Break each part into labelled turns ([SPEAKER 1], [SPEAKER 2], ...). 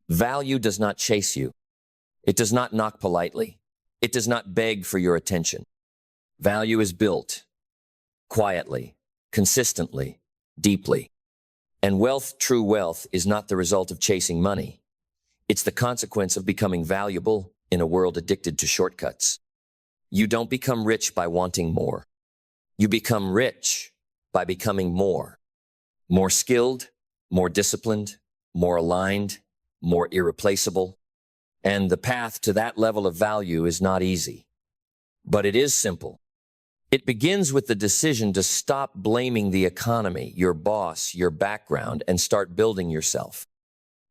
[SPEAKER 1] Value does not chase you. It does not knock politely. It does not beg for your attention. Value is built quietly, consistently, deeply. And wealth, true wealth, is not the result of chasing money. It's the consequence of becoming valuable in a world addicted to shortcuts. You don't become rich by wanting more. You become rich by becoming more. More skilled, more disciplined, more aligned, more irreplaceable. And the path to that level of value is not easy. But it is simple. It begins with the decision to stop blaming the economy, your boss, your background, and start building yourself.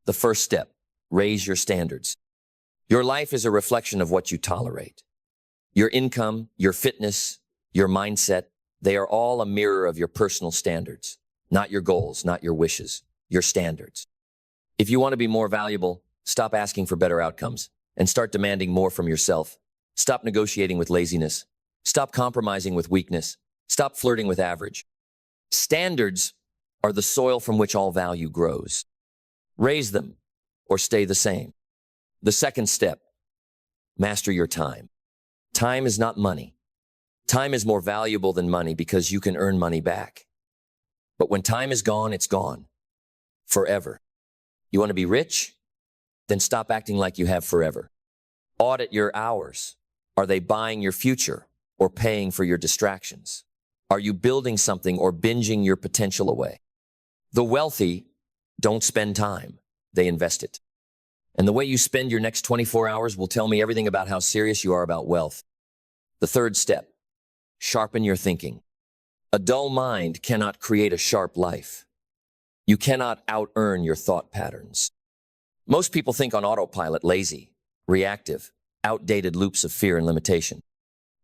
[SPEAKER 1] The first step, raise your standards. Your life is a reflection of what you tolerate. Your income, your fitness, your mindset, they are all a mirror of your personal standards, not your goals, not your wishes, your standards. If you want to be more valuable, stop asking for better outcomes and start demanding more from yourself. Stop negotiating with laziness. Stop compromising with weakness. Stop flirting with average. Standards are the soil from which all value grows. Raise them or stay the same. The second step, master your time. Time is not money. Time is more valuable than money because you can earn money back. But when time is gone, it's gone. Forever. You want to be rich? Then stop acting like you have forever. Audit your hours. Are they buying your future or paying for your distractions? Are you building something or binging your potential away? The wealthy don't spend time. They invest it. And the way you spend your next 24 hours will tell me everything about how serious you are about wealth. The third step, sharpen your thinking. A dull mind cannot create a sharp life. You cannot out-earn your thought patterns. Most people think on autopilot, lazy, reactive, outdated loops of fear and limitation.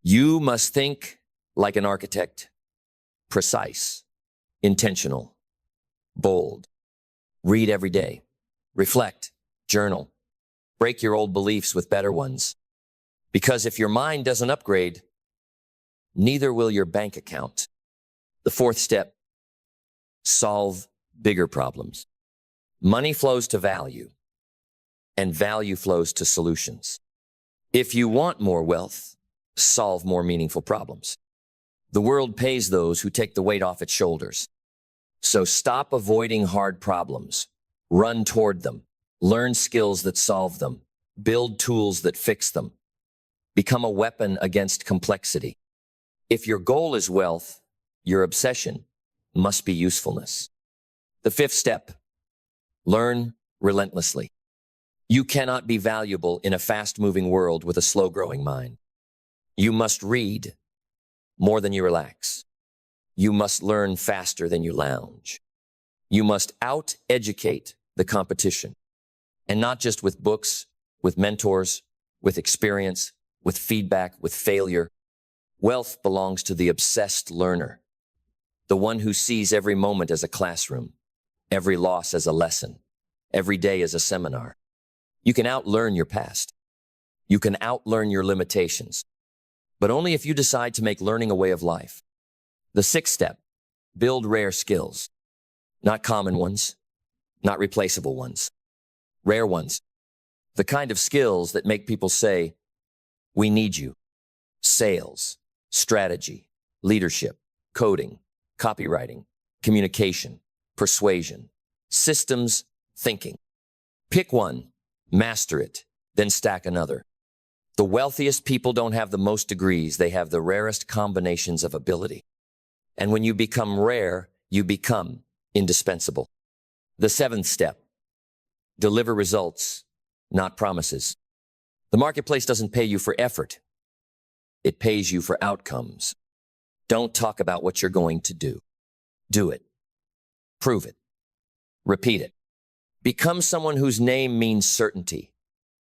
[SPEAKER 1] You must think like an architect, precise, intentional, bold. Read every day, reflect, journal, break your old beliefs with better ones. Because if your mind doesn't upgrade, neither will your bank account. The fourth step, solve bigger problems. Money flows to value, and value flows to solutions. If you want more wealth, solve more meaningful problems. The world pays those who take the weight off its shoulders. So stop avoiding hard problems. Run toward them. Learn skills that solve them. Build tools that fix them. Become a weapon against complexity. If your goal is wealth, your obsession must be usefulness. The fifth step, learn relentlessly. You cannot be valuable in a fast-moving world with a slow-growing mind. You must read more than you relax. You must learn faster than you lounge. You must out-educate the competition. And not just with books, with mentors, with experience, with feedback, with failure. Wealth belongs to the obsessed learner, the one who sees every moment as a classroom, every loss as a lesson, every day as a seminar. You can outlearn your past. You can outlearn your limitations, but only if you decide to make learning a way of life. The sixth step, build rare skills, not common ones, not replaceable ones, rare ones, the kind of skills that make people say, we need you. Sales, strategy, leadership, coding, copywriting, communication, persuasion, systems, thinking. Pick one, master it, then stack another. The wealthiest people don't have the most degrees, they have the rarest combinations of ability. And when you become rare, you become indispensable. The seventh step, deliver results, not promises. The marketplace doesn't pay you for effort. It pays you for outcomes. Don't talk about what you're going to do. Do it. Prove it. Repeat it. Become someone whose name means certainty,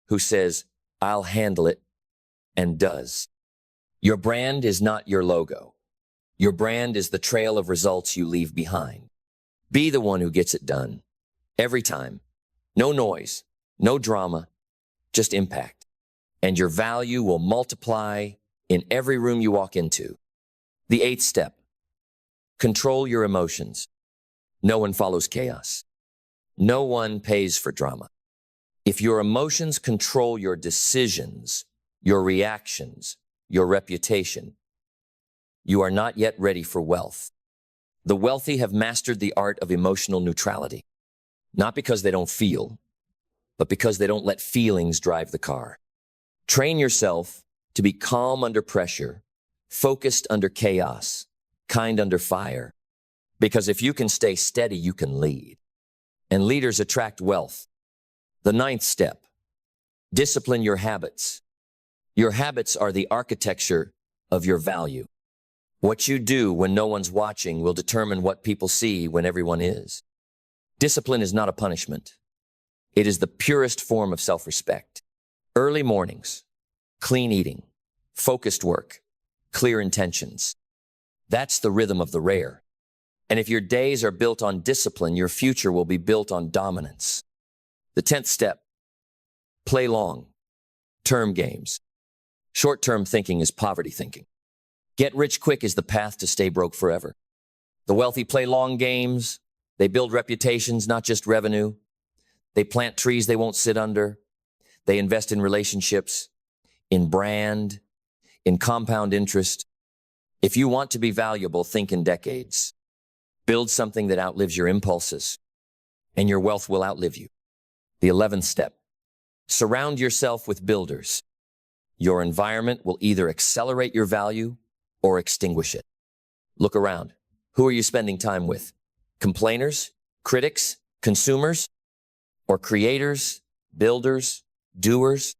[SPEAKER 1] who says, I'll handle it, and does. Your brand is not your logo. Your brand is the trail of results you leave behind. Be the one who gets it done. Every time. No noise, no drama, just impact. And your value will multiply in every room you walk into. The eighth step, control your emotions. No one follows chaos. No one pays for drama. If your emotions control your decisions, your reactions, your reputation, you are not yet ready for wealth. The wealthy have mastered the art of emotional neutrality, not because they don't feel, but because they don't let feelings drive the car. Train yourself to be calm under pressure, focused under chaos, kind under fire. Because if you can stay steady, you can lead. And leaders attract wealth. The 9th step, discipline your habits. Your habits are the architecture of your value. What you do when no one's watching will determine what people see when everyone is. Discipline is not a punishment. It is the purest form of self-respect. Early mornings, clean eating, focused work, clear intentions. That's the rhythm of the rare. And if your days are built on discipline, your future will be built on dominance. The 10th step, play long-term games. Short-term thinking is poverty thinking. Get rich quick is the path to stay broke forever. The wealthy play long games. They build reputations, not just revenue. They plant trees they won't sit under. They invest in relationships, in brand, in compound interest. If you want to be valuable, think in decades. Build something that outlives your impulses, and your wealth will outlive you. The 11th step, surround yourself with builders. Your environment will either accelerate your value or extinguish it. Look around. Who are you spending time with? Complainers, critics, consumers, or creators, builders, doers?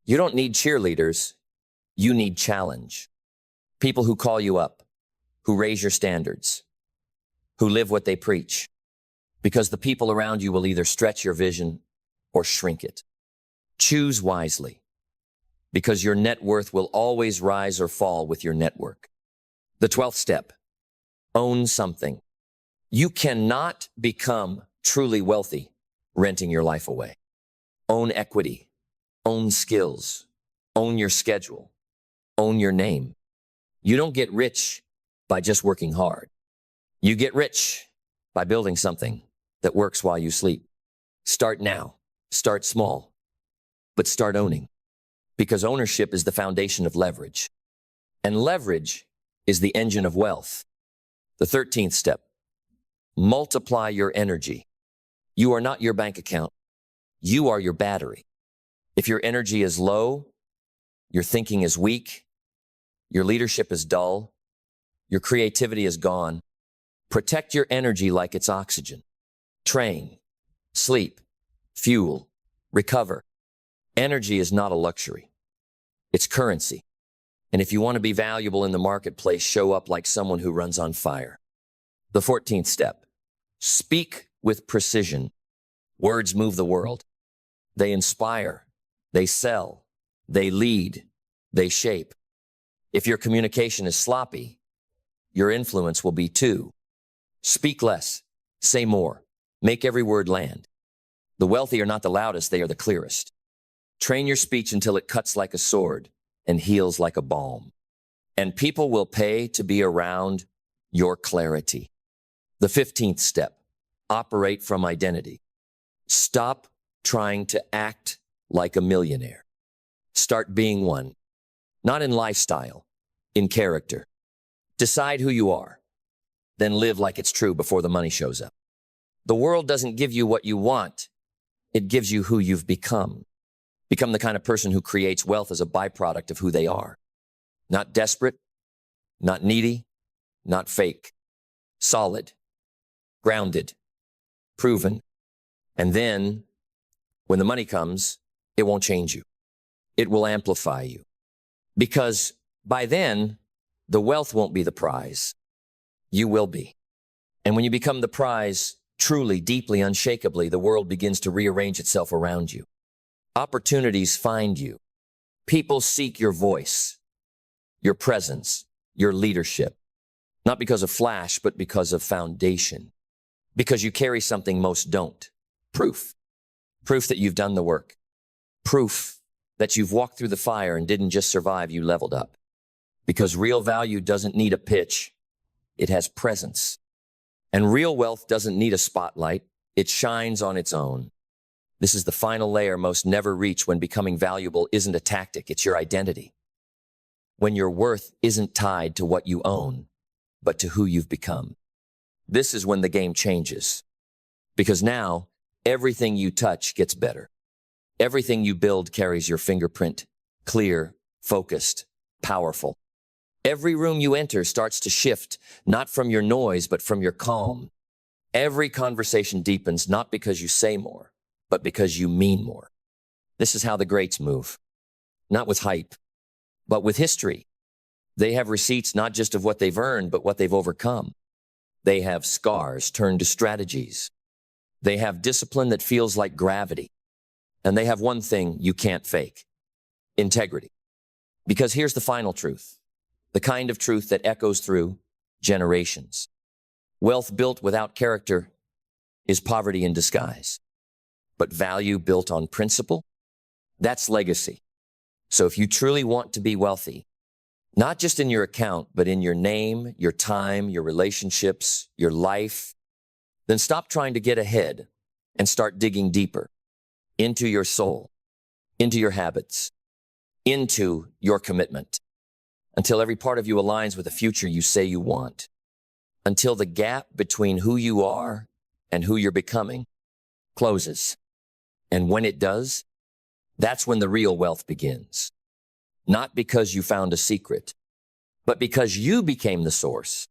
[SPEAKER 1] You don't need cheerleaders. You need challenge. People who call you up, who raise your standards, who live what they preach. Because the people around you will either stretch your vision or shrink it. Choose wisely, because your net worth will always rise or fall with your network. The 12th step, own something. You cannot become truly wealthy renting your life away. Own equity, own skills, own your schedule, own your name. You don't get rich by just working hard. You get rich by building something that works while you sleep. Start now. Start small, but start owning. Because ownership is the foundation of leverage. And leverage is the engine of wealth. The 13th step, multiply your energy. You are not your bank account. You are your battery. If your energy is low, your thinking is weak, your leadership is dull, your creativity is gone, protect your energy like it's oxygen. Train, sleep, fuel, recover. Energy is not a luxury. It's currency. And if you want to be valuable in the marketplace, show up like someone who runs on fire. The 14th step, speak with precision. Words move the world. They inspire, they sell, they lead, they shape. If your communication is sloppy, your influence will be too. Speak less, say more, make every word land. The wealthy are not the loudest, they are the clearest. Train your speech until it cuts like a sword and heals like a balm. And people will pay to be around your clarity. The 15th step, operate from identity. Stop trying to act like a millionaire. Start being one, not in lifestyle, in character. Decide who you are, then live like it's true before the money shows up. The world doesn't give you what you want. It gives you who you've become. Become the kind of person who creates wealth as a byproduct of who they are. Not desperate, not needy, not fake. Solid, grounded, proven. And then, when the money comes, it won't change you. It will amplify you. Because by then, the wealth won't be the prize. You will be. And when you become the prize, truly, deeply, unshakably, the world begins to rearrange itself around you. Opportunities find you. People seek your voice, your presence, your leadership. Not because of flash, but because of foundation. Because you carry something most don't. Proof. Proof that you've done the work. Proof that you've walked through the fire and didn't just survive, you leveled up. Because real value doesn't need a pitch. It has presence. And real wealth doesn't need a spotlight. It shines on its own. This is the final layer most never reach when becoming valuable isn't a tactic, it's your identity. When your worth isn't tied to what you own, but to who you've become. This is when the game changes. Because now, everything you touch gets better. Everything you build carries your fingerprint, clear, focused, powerful. Every room you enter starts to shift, not from your noise, but from your calm. Every conversation deepens, not because you say more, but because you mean more. This is how the greats move. Not with hype, but with history. They have receipts not just of what they've earned, but what they've overcome. They have scars turned to strategies. They have discipline that feels like gravity. And they have one thing you can't fake: integrity. Because here's the final truth, the kind of truth that echoes through generations. Wealth built without character is poverty in disguise. But value built on principle, that's legacy. So if you truly want to be wealthy, not just in your account, but in your name, your time, your relationships, your life, then stop trying to get ahead and start digging deeper into your soul, into your habits, into your commitment, until every part of you aligns with the future you say you want, until the gap between who you are and who you're becoming closes. And when it does, that's when the real wealth begins. Not because you found a secret, but because you became the source.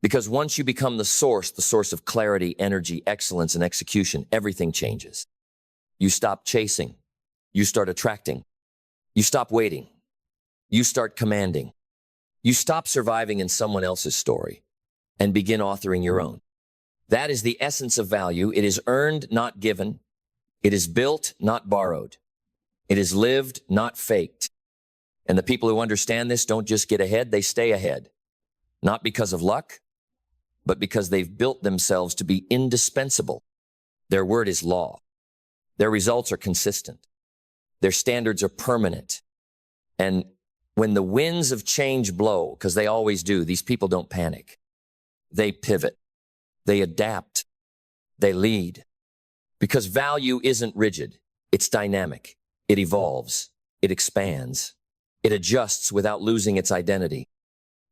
[SPEAKER 1] Because once you become the source of clarity, energy, excellence, and execution, everything changes. You stop chasing. You start attracting. You stop waiting. You start commanding. You stop surviving in someone else's story and begin authoring your own. That is the essence of value. It is earned, not given. It is built, not borrowed. It is lived, not faked. And the people who understand this don't just get ahead, they stay ahead. Not because of luck, but because they've built themselves to be indispensable. Their word is law. Their results are consistent. Their standards are permanent. And when the winds of change blow, because they always do, these people don't panic. They pivot. They adapt. They lead. Because value isn't rigid. It's dynamic. It evolves. It expands. It adjusts without losing its identity.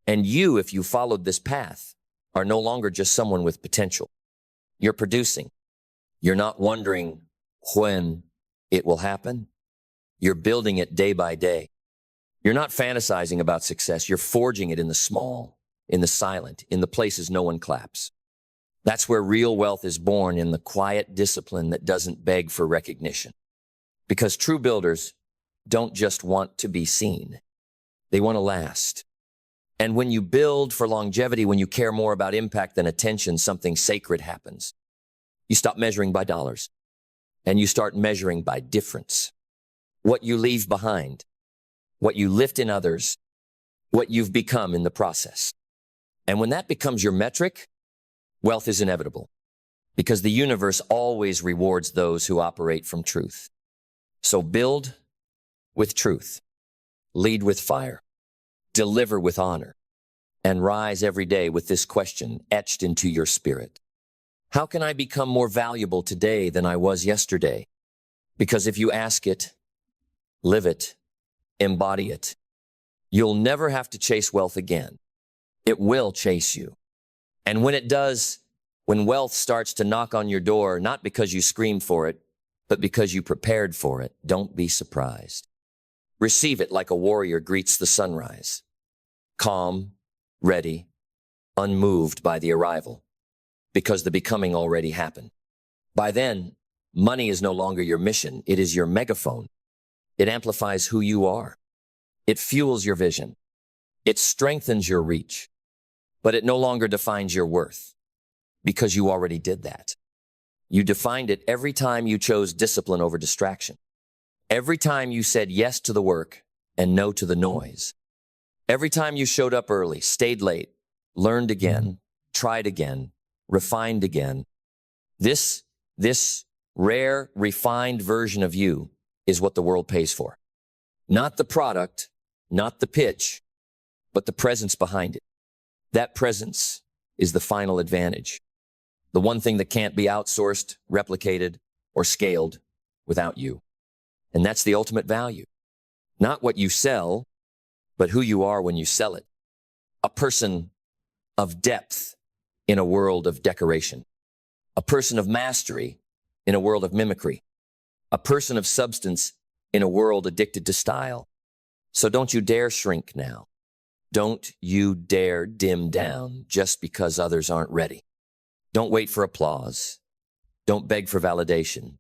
[SPEAKER 1] And you, if you followed this path, are no longer just someone with potential. You're producing. You're not wondering when it will happen. You're building it day by day. You're not fantasizing about success. You're forging it in the small, in the silent, in the places no one claps. That's where real wealth is born, in the quiet discipline that doesn't beg for recognition. Because true builders don't just want to be seen. They want to last. And when you build for longevity, when you care more about impact than attention, something sacred happens. You stop measuring by dollars, and you start measuring by difference. What you leave behind, what you lift in others, what you've become in the process. And when that becomes your metric, wealth is inevitable, because the universe always rewards those who operate from truth. So build with truth, lead with fire, deliver with honor, and rise every day with this question etched into your spirit. How can I become more valuable today than I was yesterday? Because if you ask it, live it, embody it, you'll never have to chase wealth again. It will chase you. And when it does, when wealth starts to knock on your door, not because you screamed for it, but because you prepared for it, don't be surprised. Receive it like a warrior greets the sunrise. Calm, ready, unmoved by the arrival, because the becoming already happened. By then, money is no longer your mission. It is your megaphone. It amplifies who you are. It fuels your vision. It strengthens your reach. But it no longer defines your worth, because you already did that. You defined it every time you chose discipline over distraction. Every time you said yes to the work and no to the noise. Every time you showed up early, stayed late, learned again, tried again, refined again. This rare, refined version of you is what the world pays for. Not the product, not the pitch, but the presence behind it. That presence is the final advantage. The one thing that can't be outsourced, replicated, or scaled. without you. And that's the ultimate value. Not what you sell, but who you are when you sell it. A person of depth in a world of decoration. A person of mastery in a world of mimicry. A person of substance in a world addicted to style. So don't you dare shrink now. Don't you dare dim down just because others aren't ready. Don't wait for applause. Don't beg for validation.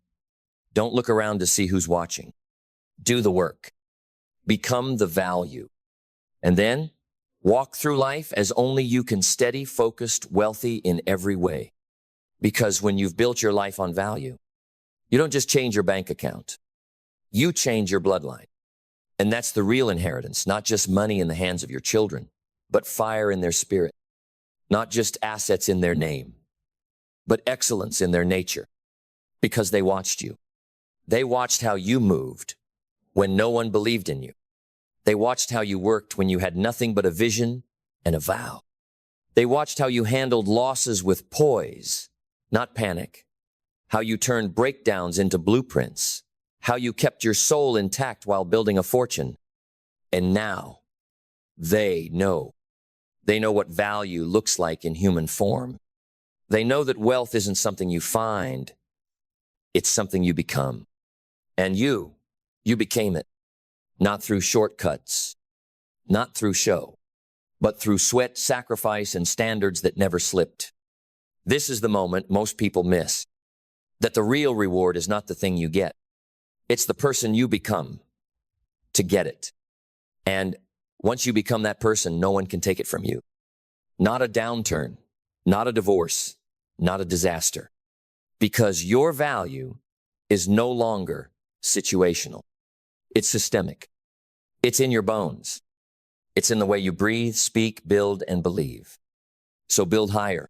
[SPEAKER 1] Don't look around to see who's watching. Do the work. Become the value. And then walk through life as only you can, steady, focused, wealthy in every way. Because when you've built your life on value, you don't just change your bank account. You change your bloodline. And that's the real inheritance, not just money in the hands of your children, but fire in their spirit. Not just assets in their name, but excellence in their nature. Because they watched you. They watched how you moved when no one believed in you. They watched how you worked when you had nothing but a vision and a vow. They watched how you handled losses with poise, not panic. How you turned breakdowns into blueprints. How you kept your soul intact while building a fortune. And now, they know. They know what value looks like in human form. They know that wealth isn't something you find. It's something you become. And you became it. Not through shortcuts, not through show, but through sweat, sacrifice, and standards that never slipped. This is the moment most people miss. That the real reward is not the thing you get. It's the person you become to get it. And once you become that person, no one can take it from you. Not a downturn, not a divorce, not a disaster. Because your value is no longer situational. It's systemic. It's in your bones. It's in the way you breathe, speak, build, and believe. So build higher,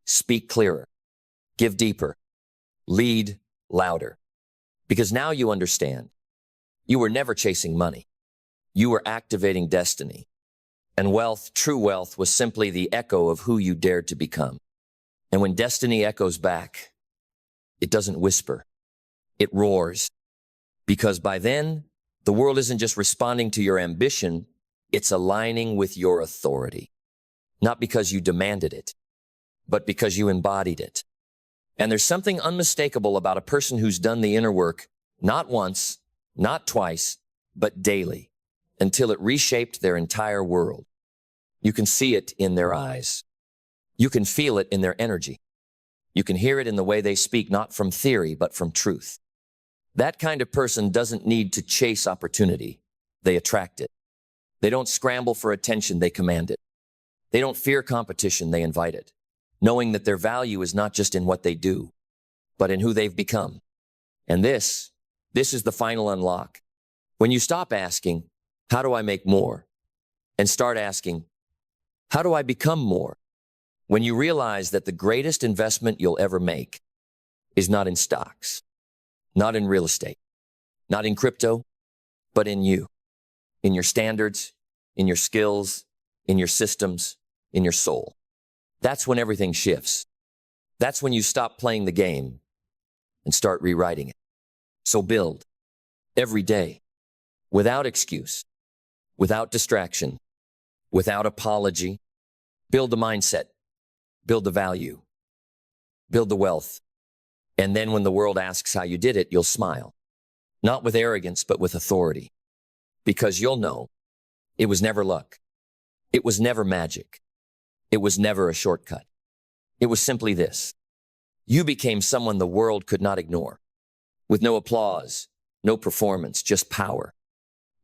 [SPEAKER 1] speak clearer, give deeper, lead louder. Because now you understand. You were never chasing money. You were activating destiny. And wealth, true wealth, was simply the echo of who you dared to become. And when destiny echoes back, it doesn't whisper. It roars. Because by then, the world isn't just responding to your ambition, it's aligning with your authority. Not because you demanded it, but because you embodied it. And there's something unmistakable about a person who's done the inner work, not once, not twice, but daily, until it reshaped their entire world. You can see it in their eyes. You can feel it in their energy. You can hear it in the way they speak, not from theory, but from truth. That kind of person doesn't need to chase opportunity. They attract it. They don't scramble for attention, they command it. They don't fear competition, they invite it, knowing that their value is not just in what they do, but in who they've become. And this is the final unlock. When you stop asking, how do I make more? And start asking, how do I become more? When you realize that the greatest investment you'll ever make is not in stocks, not in real estate, not in crypto, but in you, in your standards, in your skills, in your systems, in your soul. That's when everything shifts. That's when you stop playing the game and start rewriting it. So build every day, without excuse, without distraction, without apology. Build the mindset, build the value, build the wealth. And then when the world asks how you did it, you'll smile. Not with arrogance, but with authority. Because you'll know it was never luck. It was never magic. It was never a shortcut. It was simply this. You became someone the world could not ignore. With no applause, no performance, just power.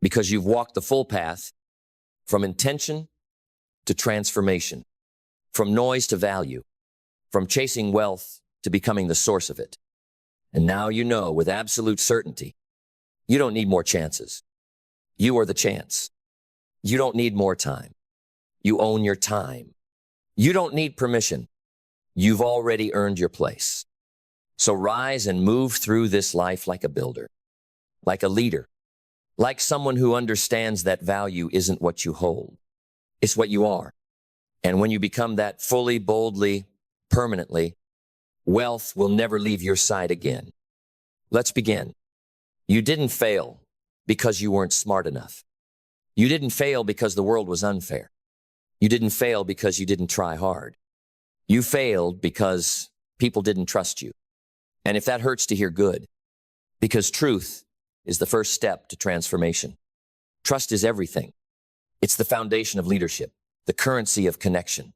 [SPEAKER 1] Because you've walked the full path from intention to transformation, from noise to value, from chasing wealth to becoming the source of it. And now you know with absolute certainty, you don't need more chances. You are the chance. You don't need more time. You own your time. You don't need permission. You've already earned your place. So rise and move through this life like a builder, like a leader, like someone who understands that value isn't what you hold. It's what you are. And when you become that fully, boldly, permanently, wealth will never leave your side again. Let's begin. You didn't fail because you weren't smart enough. You didn't fail because the world was unfair. You didn't fail because you didn't try hard. You failed because people didn't trust you. And if that hurts to hear, good, because truth is the first step to transformation. Trust is everything. It's the foundation of leadership, the currency of connection,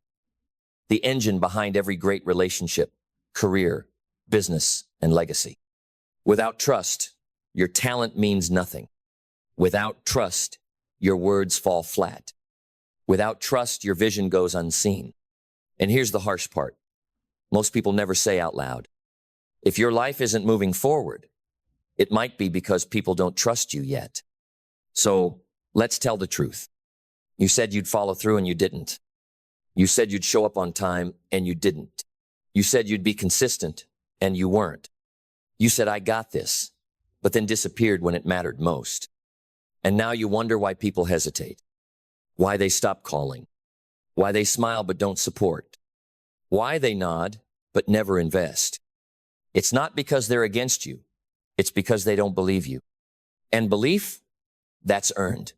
[SPEAKER 1] the engine behind every great relationship, career, business, and legacy. Without trust, your talent means nothing. Without trust, your words fall flat. Without trust, your vision goes unseen. And here's the harsh part. Most people never say out loud, if your life isn't moving forward, it might be because people don't trust you yet. So let's tell the truth. You said you'd follow through and you didn't. You said you'd show up on time and you didn't. You said you'd be consistent and you weren't. You said, I got this, but then disappeared when it mattered most. And now you wonder why people hesitate, why they stop calling, why they smile but don't support, why they nod but never invest. It's not because they're against you. It's because they don't believe you. And belief, that's earned.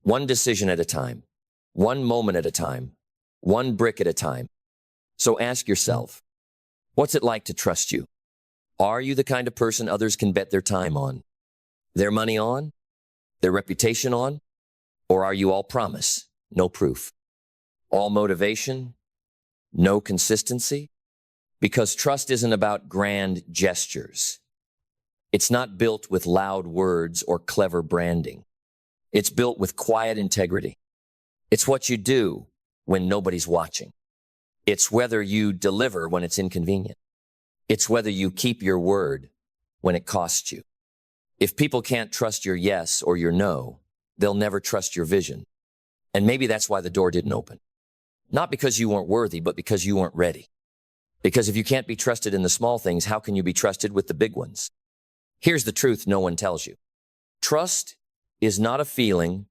[SPEAKER 1] One decision at a time, one moment at a time, one brick at a time. So ask yourself, what's it like to trust you? Are you the kind of person others can bet their time on, their money on, their reputation on? Or are you all promise, no proof? All motivation, no consistency? Because trust isn't about grand gestures. It's not built with loud words or clever branding. It's built with quiet integrity. It's what you do when nobody's watching. It's whether you deliver when it's inconvenient. It's whether you keep your word when it costs you. If people can't trust your yes or your no, they'll never trust your vision. And maybe that's why the door didn't open. Not because you weren't worthy, but because you weren't ready. Because if you can't be trusted in the small things, how can you be trusted with the big ones? Here's the truth no one tells you. Trust is not a feeling,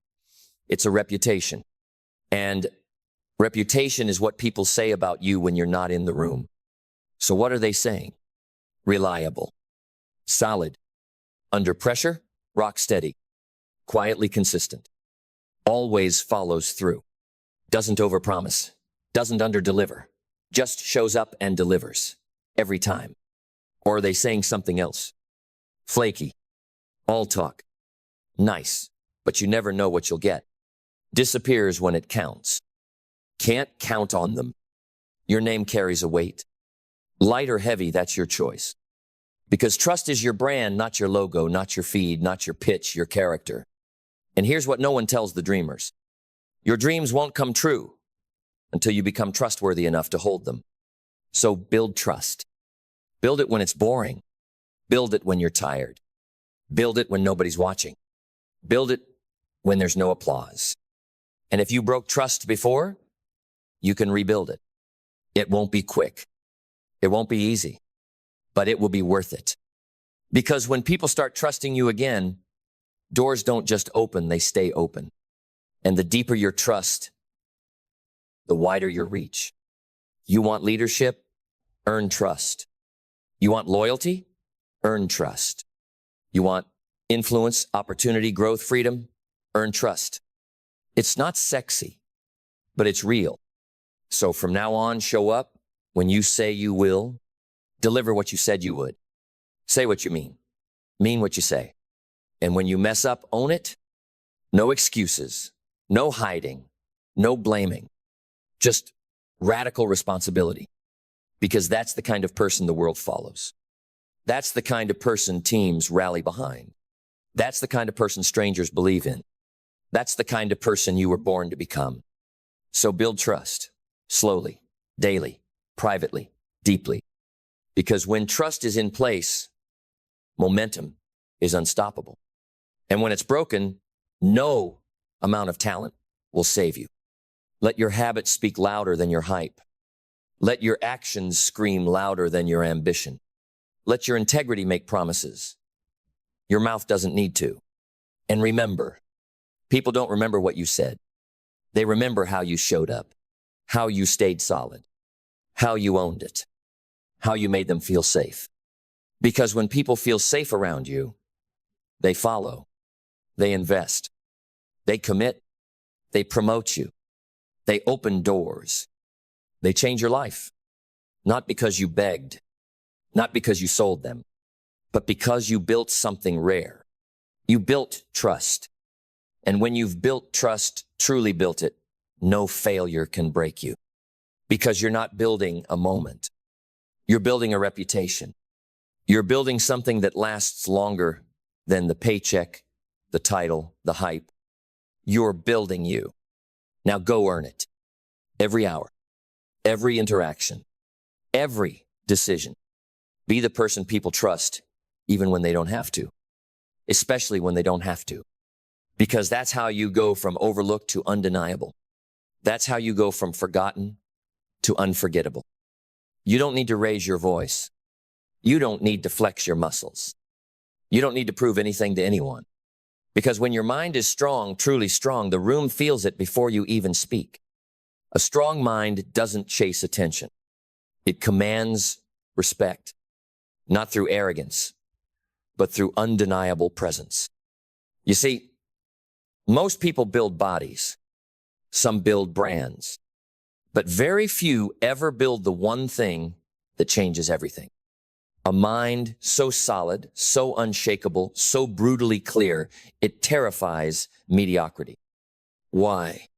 [SPEAKER 1] it's a reputation. And reputation is what people say about you when you're not in the room. So what are they saying? Reliable, solid, under pressure, rock steady, quietly consistent, always follows through, doesn't overpromise, doesn't underdeliver, just shows up and delivers every time. Or are they saying something else? Flaky, all talk, nice, but you never know what you'll get. Disappears when it counts. Can't count on them. Your name carries a weight. Light or heavy, that's your choice. Because trust is your brand, not your logo, not your feed, not your pitch, your character. And here's what no one tells the dreamers. Your dreams won't come true until you become trustworthy enough to hold them. So build trust. Build it when it's boring. Build it when you're tired. Build it when nobody's watching. Build it when there's no applause. And if you broke trust before, you can rebuild it. It won't be quick. It won't be easy, but it will be worth it. Because when people start trusting you again, doors don't just open, they stay open. And the deeper your trust, the wider your reach. You want leadership? Earn trust. You want loyalty? Earn trust. You want influence, opportunity, growth, freedom? Earn trust. It's not sexy, but it's real. So from now on, show up when you say you will. Deliver what you said you would. Say what you mean what you say. And when you mess up, own it. No excuses, no hiding, no blaming. Just radical responsibility. Because that's the kind of person the world follows. That's the kind of person teams rally behind. That's the kind of person strangers believe in. That's the kind of person you were born to become. So build trust, slowly, daily, privately, deeply. Because when trust is in place, momentum is unstoppable. And when it's broken, no amount of talent will save you. Let your habits speak louder than your hype. Let your actions scream louder than your ambition. Let your integrity make promises. Your mouth doesn't need to. And remember, people don't remember what you said. They remember how you showed up, how you stayed solid, how you owned it, how you made them feel safe. Because when people feel safe around you, They follow. They invest. They commit. They promote you. They open doors. They change your life. Not because you begged, not because you sold them, but because you built something rare. You built trust. And when you've built trust, truly built it, no failure can break you. Because you're not building a moment. You're building a reputation. You're building something that lasts longer than the paycheck, the title, the hype. You're building you. Now go earn it. Every hour, every interaction, every decision. Be the person people trust, even when they don't have to. Especially when they don't have to. Because that's how you go from overlooked to undeniable. That's how you go from forgotten to unforgettable. You don't need to raise your voice. You don't need to flex your muscles. You don't need to prove anything to anyone. Because when your mind is strong, truly strong, the room feels it before you even speak. A strong mind doesn't chase attention. It commands respect, not through arrogance, but through undeniable presence. You see, most people build bodies. Some build brands. But very few ever build the one thing that changes everything. A mind so solid, so unshakable, so brutally clear, it terrifies mediocrity. Why?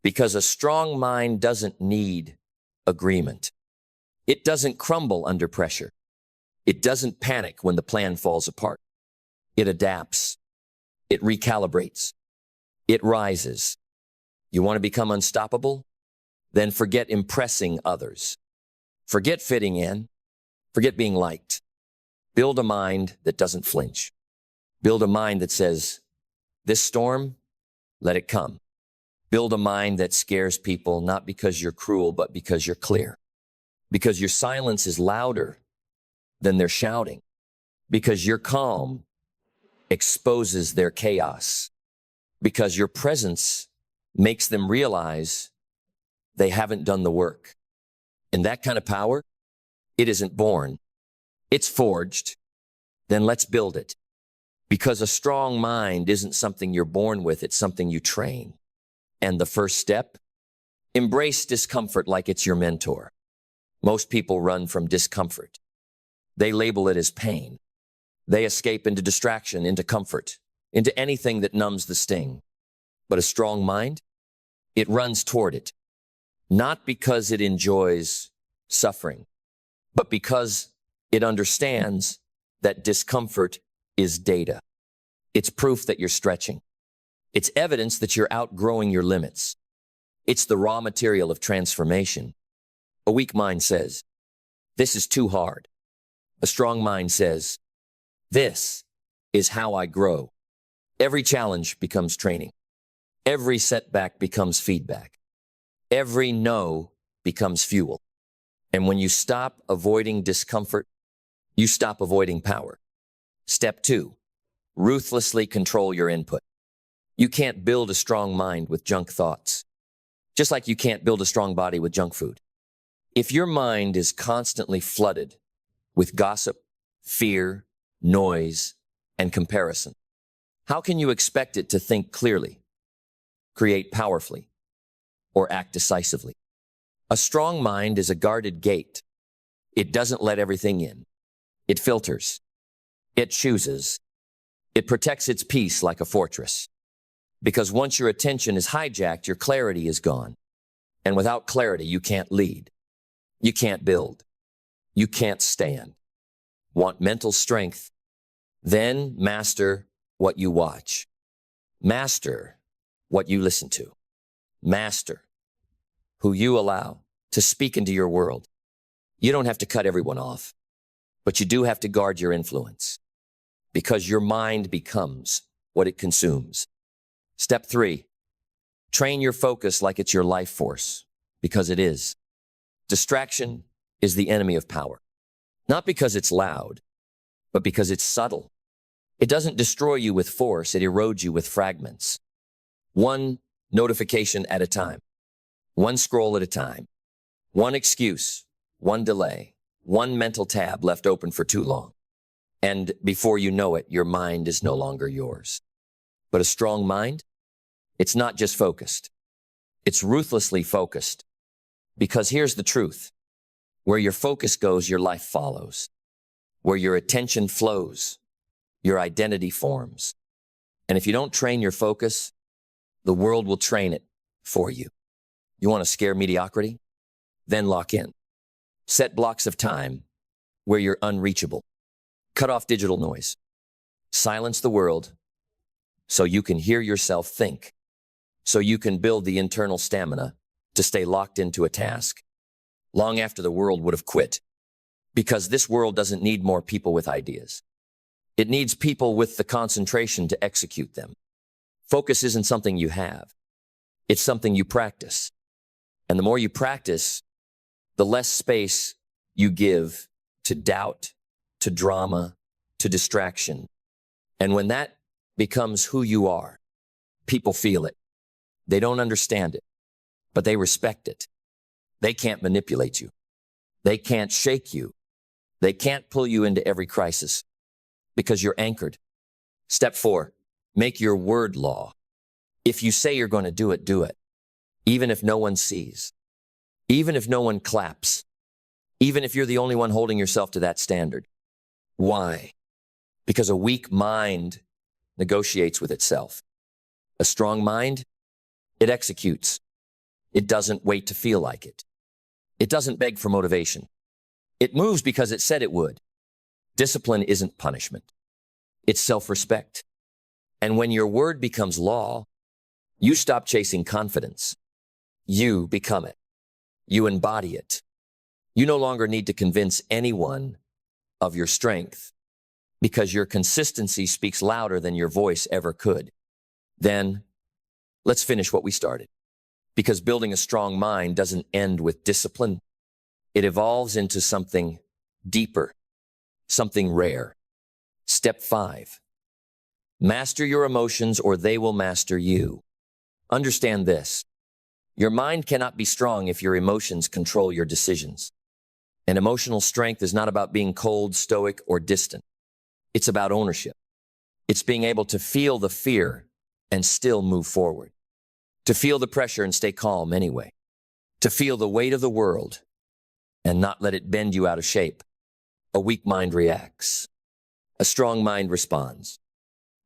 [SPEAKER 1] Because a strong mind doesn't need agreement. It doesn't crumble under pressure. It doesn't panic when the plan falls apart. It adapts. It recalibrates. It rises. You want to become unstoppable? Then forget impressing others. Forget fitting in. Forget being liked. Build a mind that doesn't flinch. Build a mind that says, this storm, let it come. Build a mind that scares people, not because you're cruel, but because you're clear. Because your silence is louder than their shouting. Because your calm exposes their chaos. Because your presence makes them realize they haven't done the work. And that kind of power, it isn't born. It's forged. Then let's build it. Because a strong mind isn't something you're born with, it's something you train. And the first step? Embrace discomfort like it's your mentor. Most people run from discomfort. They label it as pain. They escape into distraction, into comfort, into anything that numbs the sting. But a strong mind? It runs toward it. Not because it enjoys suffering, but because it understands that discomfort is data. It's proof that you're stretching. It's evidence that you're outgrowing your limits. It's the raw material of transformation. A weak mind says, this is too hard. A strong mind says, this is how I grow. Every challenge becomes training. Every setback becomes feedback. Every no becomes fuel. And when you stop avoiding discomfort, you stop avoiding power. Step 2, ruthlessly control your input. You can't build a strong mind with junk thoughts, just like you can't build a strong body with junk food. If your mind is constantly flooded with gossip, fear, noise, and comparison, how can you expect it to think clearly, create powerfully, or act decisively? A strong mind is a guarded gate. It doesn't let everything in. It filters. It chooses. It protects its peace like a fortress. Because once your attention is hijacked, your clarity is gone. And without clarity, you can't lead. You can't build. You can't stand. Want mental strength? Then master what you watch. Master what you listen to. Master who you allow to speak into your world. You don't have to cut everyone off, but you do have to guard your influence because your mind becomes what it consumes. Step 3, train your focus like it's your life force, because it is. Distraction is the enemy of power, not because it's loud, but because it's subtle. It doesn't destroy you with force, it erodes you with fragments. One notification at a time, one scroll at a time, one excuse, one delay, one mental tab left open for too long. And before you know it, your mind is no longer yours. But a strong mind, it's not just focused. It's ruthlessly focused. Because here's the truth. Where your focus goes, your life follows. Where your attention flows, your identity forms. And if you don't train your focus, the world will train it for you. You want to scare mediocrity? Then lock in. Set blocks of time where you're unreachable. Cut off digital noise. Silence the world so you can hear yourself think, so you can build the internal stamina to stay locked into a task long after the world would have quit. Because this world doesn't need more people with ideas. It needs people with the concentration to execute them. Focus isn't something you have. It's something you practice. And the more you practice, the less space you give to doubt, to drama, to distraction. And when that becomes who you are, people feel it. They don't understand it, but they respect it. They can't manipulate you. They can't shake you. They can't pull you into every crisis because you're anchored. Step 4, make your word law. If you say you're going to do it, do it. Even if no one sees. Even if no one claps. Even if you're the only one holding yourself to that standard. Why? Because a weak mind negotiates with itself. A strong mind, it executes. It doesn't wait to feel like it. It doesn't beg for motivation. It moves because it said it would. Discipline isn't punishment. It's self-respect. And when your word becomes law, you stop chasing confidence. You become it. You embody it. You no longer need to convince anyone of your strength because your consistency speaks louder than your voice ever could. Then, let's finish what we started. Because building a strong mind doesn't end with discipline. It evolves into something deeper, something rare. Step 5. Master your emotions or they will master you. Understand this. Your mind cannot be strong if your emotions control your decisions. And emotional strength is not about being cold, stoic, or distant. It's about ownership. It's being able to feel the fear and still move forward. To feel the pressure and stay calm anyway. To feel the weight of the world and not let it bend you out of shape. A weak mind reacts. A strong mind responds.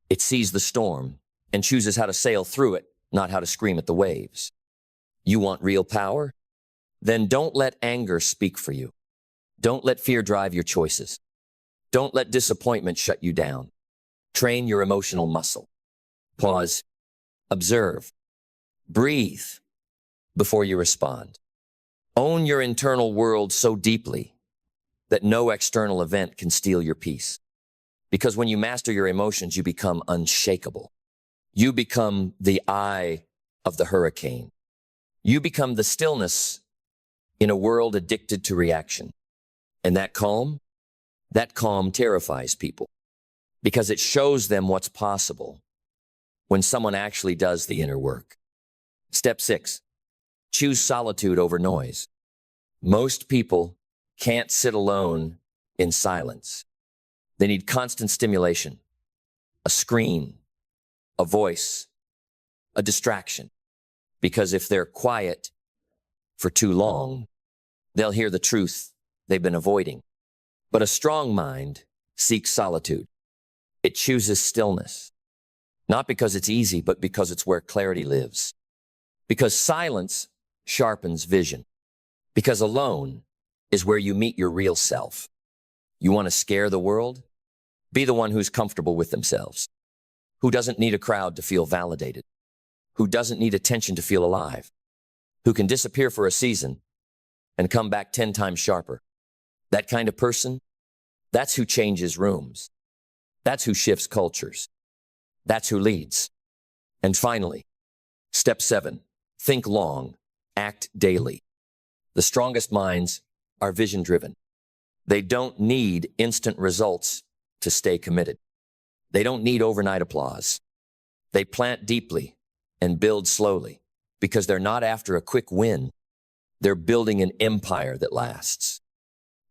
[SPEAKER 1] It sees the storm and chooses how to sail through it, not how to scream at the waves. You want real power? Then don't let anger speak for you. Don't let fear drive your choices. Don't let disappointment shut you down. Train your emotional muscle. Pause. Observe. Breathe before you respond. Own your internal world so deeply that no external event can steal your peace. Because when you master your emotions, you become unshakable. You become the eye of the hurricane. You become the stillness in a world addicted to reaction. And that calm terrifies people because it shows them what's possible when someone actually does the inner work. Step 6, choose solitude over noise. Most people can't sit alone in silence. They need constant stimulation, a screen, a voice, a distraction. Because if they're quiet for too long, they'll hear the truth they've been avoiding. But a strong mind seeks solitude. It chooses stillness, not because it's easy, but because it's where clarity lives. Because silence sharpens vision. Because alone is where you meet your real self. You want to scare the world? Be the one who's comfortable with themselves, who doesn't need a crowd to feel validated, who doesn't need attention to feel alive, who can disappear for a season and come back 10 times sharper. That kind of person, that's who changes rooms. That's who shifts cultures. That's who leads. And finally, step 7, think long, act daily. The strongest minds are vision-driven. They don't need instant results to stay committed. They don't need overnight applause. They plant deeply and build slowly because they're not after a quick win. They're building an empire that lasts.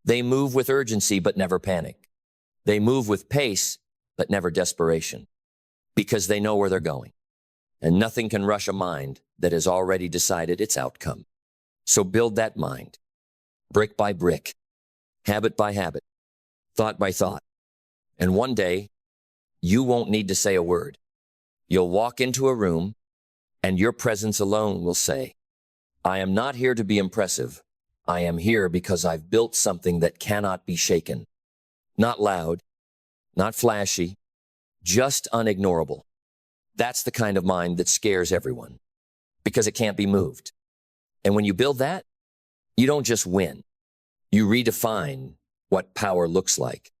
[SPEAKER 1] They move with urgency but never panic. They move with pace, but never desperation, because they know where they're going. And nothing can rush a mind that has already decided its outcome. So build that mind, brick by brick, habit by habit, thought by thought. And one day, you won't need to say a word. You'll walk into a room, and your presence alone will say, I am not here to be impressive. I am here because I've built something that cannot be shaken. Not loud, not flashy, just unignorable. That's the kind of mind that scares everyone, because it can't be moved. And when you build that, you don't just win. You redefine what power looks like.